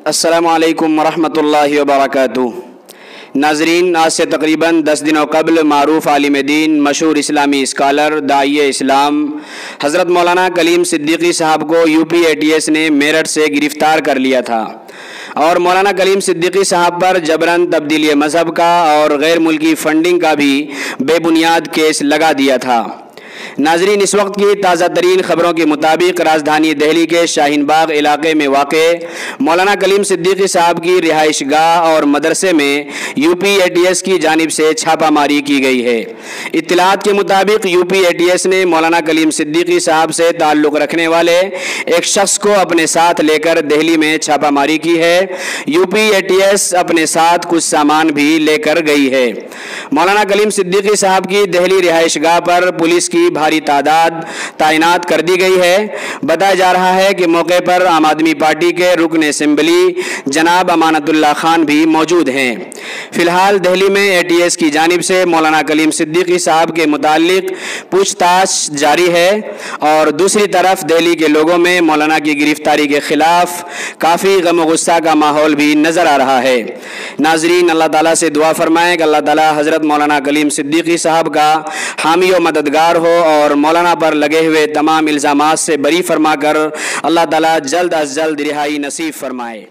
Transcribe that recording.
السلام علیکم ورحمۃ اللہ وبرکاتہ۔ ناظرین، آج سے تقریباً 10 دنوں قبل معروف عالم دین، مشہور اسلامی اسکالر، داعیہ اسلام حضرت مولانا کلیم صدیقی صاحب کو UPATS نے میرٹھ سے گرفتار کر لیا تھا اور مولانا کلیم صدیقی صاحب پر جبراً تبدیلی مذہب کا اور غیر ملکی فنڈنگ کا بھی بے بنیاد کیس لگا دیا تھا۔ ناظرین، اس وقت کی تازہ ترین خبروں کے مطابق راجدھانی دہلی کے شاہین باغ علاقے میں واقع مولانا کلیم صدیقی صاحب کی رہائش گاہ اور مدرسے میں UPATS کی جانب سے چھاپہ ماری کی گئی ہے۔ اطلاعات کے مطابق UPATS نے مولانا کلیم صدیقی صاحب سے تعلق رکھنے والے ایک شخص کو اپنے ساتھ لے کر دہلی میں چھاپہ ماری کی ہے۔ UPATS اپنے ساتھ کچھ سامان بھی لے کر گئی ہے۔ مولانا کلیم صدیقی صاحب کی دہلی رہائش گاہ پر پولیس کی بھاری تعداد تعینات کر دی گئی ہے۔ بتایا جا رہا ہے کہ موقع پر عام آدمی پارٹی کے رکن اسمبلی جناب امانت اللہ خان بھی موجود ہیں۔ فی الحال دہلی میں ATS کی جانب سے مولانا کلیم صدیقی صاحب کے متعلق پوچھ تاچھ جاری ہے اور دوسری طرف دہلی کے لوگوں میں مولانا کی گرفتاری کے خلاف کافی غم و غصہ کا ماحول بھی نظر آ رہا ہے۔ ناظرین، اللہ تعالیٰ سے دعا فرمائیں کہ اللہ تعالیٰ حضرت مولانا کلیم صدیقی صاحب کا حامی و مددگار ہو اور مولانا پر لگے ہوئے تمام الزامات سے بری فرما کر اللہ تعالیٰ جلد از جلد رہائی نصیب فرمائے۔